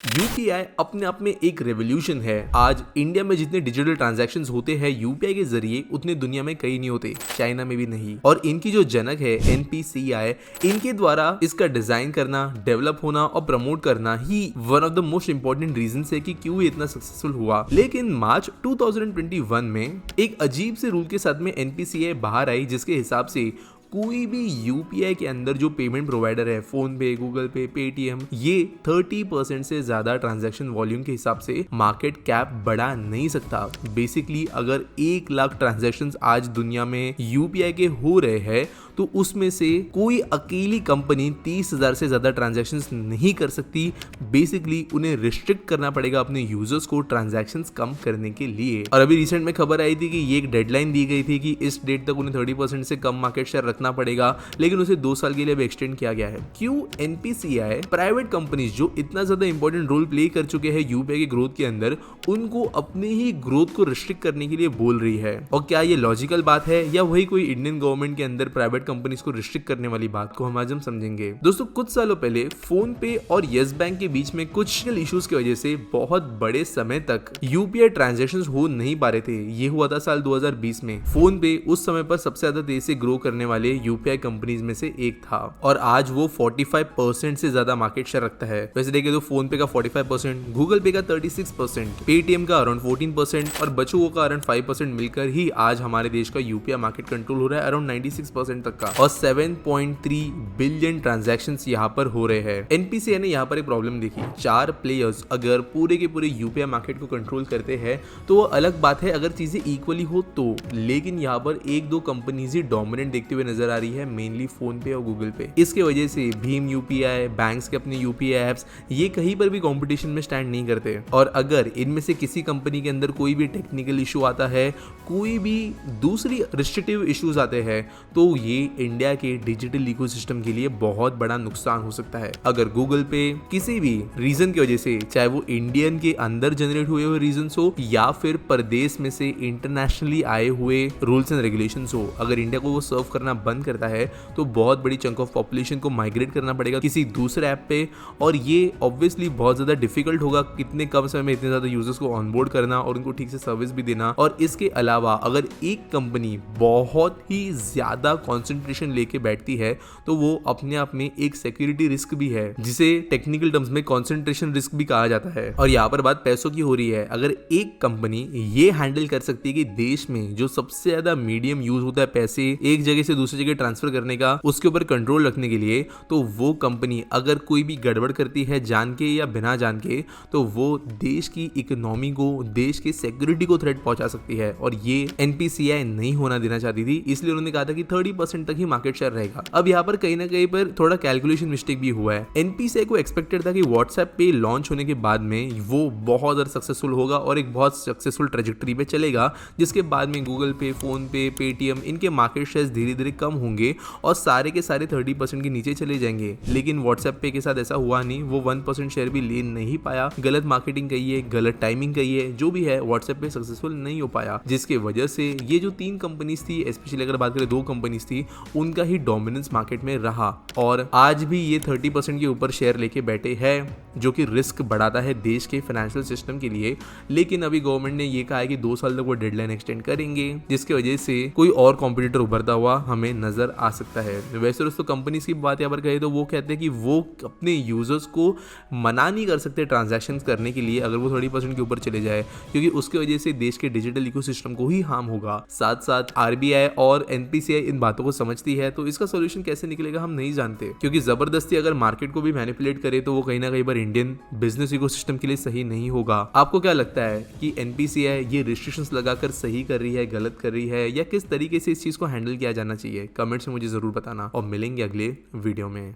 UPI अपने आप में एक रेवोल्यूशन है। आज इंडिया में जितने डिजिटल ट्रांजैक्शंस होते हैं यूपीआई के जरिए उतने दुनिया में कहीं नहीं होते, चाइना में भी नहीं। और इनकी जो जनक है एनपीसीआई, इनके द्वारा इसका डिजाइन करना, डेवलप होना और प्रमोट करना ही one of the most important reason है कि क्यों ये इतना सक्सेसफुल हुआ। लेकिन मार्च 2021 में एक अजीब से रूल के साथ में एनपीसीआई बाहर आई, जिसके हिसाब से कोई भी यूपीआई के अंदर जो पेमेंट प्रोवाइडर है, फोन पे, गूगल पे, पेटीएम, ये 30% से ज्यादा ट्रांजैक्शन वॉल्यूम के हिसाब से मार्केट कैप बढ़ा नहीं सकता। बेसिकली अगर 1 लाख ट्रांजैक्शंस आज दुनिया में यूपीआई के हो रहे हैं तो उसमें से कोई अकेली कंपनी 30,000 से ज्यादा ट्रांजैक्शंस नहीं कर सकती। बेसिकली उन्हें रिस्ट्रिक्ट करना पड़ेगा अपने यूजर्स को ट्रांजैक्शंस कम करने के लिए। और अभी रिसेंट में खबर आई थी कि ये एक डेडलाइन दी गई थी कि इस डेट तक उन्हें 30% से कम मार्केट शेयर रखना पड़ेगा, लेकिन उसे 2 साल के लिए एक्सटेंड किया गया है। क्यों? एनपीसीआई प्राइवेट कंपनीज जो इतना ज्यादा इंपॉर्टेंट रोल प्ले कर चुके हैं यूपीआई के ग्रोथ के अंदर, उनको अपने ही ग्रोथ को रिस्ट्रिक्ट करने के लिए बोल रही है। और क्या ये लॉजिकल बात है या वही कोई इंडियन गवर्नमेंट के अंदर प्राइवेट कंपनीज को रिस्ट्रिक्ट करने वाली बात को हम आज समझेंगे। दोस्तों, कुछ सालों पहले फोन पे और येस बैंक के बीच में कुछ इश्यूज की वजह से बहुत बड़े समय तक यूपीआई ट्रांजैक्शंस हो नहीं पा रहे थे। ये हुआ था साल 2020 में। फोन पे उस समय पर सबसे ज्यादा तेजी से ग्रो करने वाले यूपीआई कंपनीज में से एक था और आज वो 45% से ज्यादा मार्केट शेयर रखता है। वैसे देखें तो फोन पे का 45%, गूगल पे का 36%, पेटीएम का अराउंड 14% और बचुओं का अराउंड 5% मिलकर ही आज हमारे देश का यूपीआई मार्केट कंट्रोल हो रहा है अराउंड 96% तक का। और 7.3 बिलियन ट्रांजैक्शंस यहाँ पर हो रहे हैं। एनपीसीआई ने यहाँ पर एक प्रॉब्लम देखी। 4 प्लेयर्स अगर पूरे के पूरे यूपीआई मार्केट को कंट्रोल करते हैं तो वो अलग बात है अगर चीजें इक्वली हो तो, लेकिन यहाँ पर 1-2 कंपनीज ही डोमिनेंट देखते हुए नजर आ रही है, मेनली फोन पे और गूगल पे। इसके वजह से भीम यूपीआई, बैंक्स के अपने यूपीआई एप्स, ये कहीं पर भी कंपटीशन में स्टैंड नहीं करते। और अगर इनमें से किसी कंपनी के अंदर कोई भी टेक्निकल इशू आता है, कोई भी दूसरी रिस्ट्रिक्टिव इश्यूज आते हैं, तो ये इंडिया के डिजिटल इकोसिस्टम के लिए बहुत बड़ा नुकसान हो सकता है। अगर गूगल पे किसी भी रीजन की वजह से, चाहे वो इंडियन के अंदर जनरेट हुए रीजन हो या फिर परदेश में से इंटरनेशनली आए हुए रूल्स एंड रेगुलेशंस हो, अगर इंडिया को वो सर्व करना बंद करता है तो बहुत बड़ी चंक ऑफ पॉपुलेशन को माइग्रेट करना पड़ेगा किसी दूसरे ऐप पे। और ये ऑब्वियसली बहुत ज्यादा डिफिकल्ट होगा, कितने कम समय में इतने ज्यादा यूजर्स को ऑनबोर्ड करना और उनको ठीक से सर्विस भी देना। और इसके अलावा अगर एक कंपनी बहुत ही ज्यादा कॉन्सेंट्रेशन लेके बैठती है तो वो अपने आप में एक सिक्योरिटी रिस्क भी है, जिसे टेक्निकल टर्म्स में कॉन्सेंट्रेशन रिस्क भी कहा जाता है। और यहाँ पर बात पैसों की हो रही है। अगर एक कंपनी ये हैंडल कर सकती है कि देश में जो सबसे ज्यादा मीडियम यूज होता है पैसे एक जगह से दूसरी जगह ट्रांसफर करने का, उसके ऊपर कंट्रोल रखने के लिए, तो वो कंपनी अगर कोई भी गड़बड़ करती है जान के या बिना जान के, तो वो देश की इकोनॉमी को, देश की सिक्योरिटी को थ्रेट पहुंचा सकती है। और ये एनपीसीआई नहीं होना देना चाहती थी, इसलिए उन्होंने कहा था कि 30% तक ही मार्केट शेयर रहेगा। अब यहाँ पर कहीं ना कहीं पर थोड़ा कैलकुलेशन मिस्टेक भी हुआ है। एनपीसीआई को एक्सपेक्टेड था कि व्हाट्सएप पे लॉन्च होने के बाद में वो बहुत ज्यादा सक्सेसफुल होगा और एक बहुत सक्सेसफुल ट्रेजेक्टरी पे चलेगा, जिसके बाद में गूगल पे, फोन पे, पेटीएम, इनके मार्केट शेयर धीरे धीरे कम होंगे और सारे के सारे 30% के नीचे चले जाएंगे। लेकिन व्हाट्सएप पे के साथ ऐसा हुआ नहीं, वो 1% शेयर भी ले नहीं पाया। गलत मार्केटिंग कहिए, गलत टाइमिंग कहिए, जो भी है, व्हाट्सएप पे सक्सेसफुल नहीं हो पाया, जिसके वजह से ये जो 3 कंपनीज थी, स्पेशली अगर बात करें 2 कंपनीज थी, उनका ही डोमिनेंस मार्केट में रहा। और आज भी ये 30% के ऊपर शेयर लेके बैठे हैं, जो कि रिस्क बढ़ाता है देश के फाइनेंशियल सिस्टम के लिए। लेकिन अभी गवर्नमेंट ने ये कहा है कि 2 साल तक वो डेडलाइन एक्सटेंड करेंगे, जिसकी वजह से कोई और कॉम्पिटिटर उभरता हुआ हमें नजर आ सकता है। वैसे दोस्तों, कंपनीज की बात यहाँ पर कहें तो वो कहते हैं कि वो अपने यूजर्स को मना नहीं कर सकते ट्रांजैक्शंस करने के लिए अगर वो 30% के ऊपर चले जाए, क्योंकि उसके वजह से देश के डिजिटल इकोसिस्टम को ही हार्म होगा। साथ साथ आरबीआई और एनपीसीआई इन बातों को समझती है, तो इसका सोल्यूशन कैसे निकलेगा हम नहीं जानते, क्योंकि जबरदस्ती अगर मार्केट को भी मैनिपुलेट करे तो वो कहीं ना कहीं पर इंडियन बिजनेस इकोसिस्टम के लिए सही नहीं होगा। आपको क्या लगता है कि एनपीसीआई ये रिस्ट्रिक्शंस लगाकर सही कर रही है, गलत कर रही है, या किस तरीके से इस चीज को हैंडल किया जाना चाहिए? कमेंट्स में मुझे जरूर बताना और मिलेंगे अगले वीडियो में।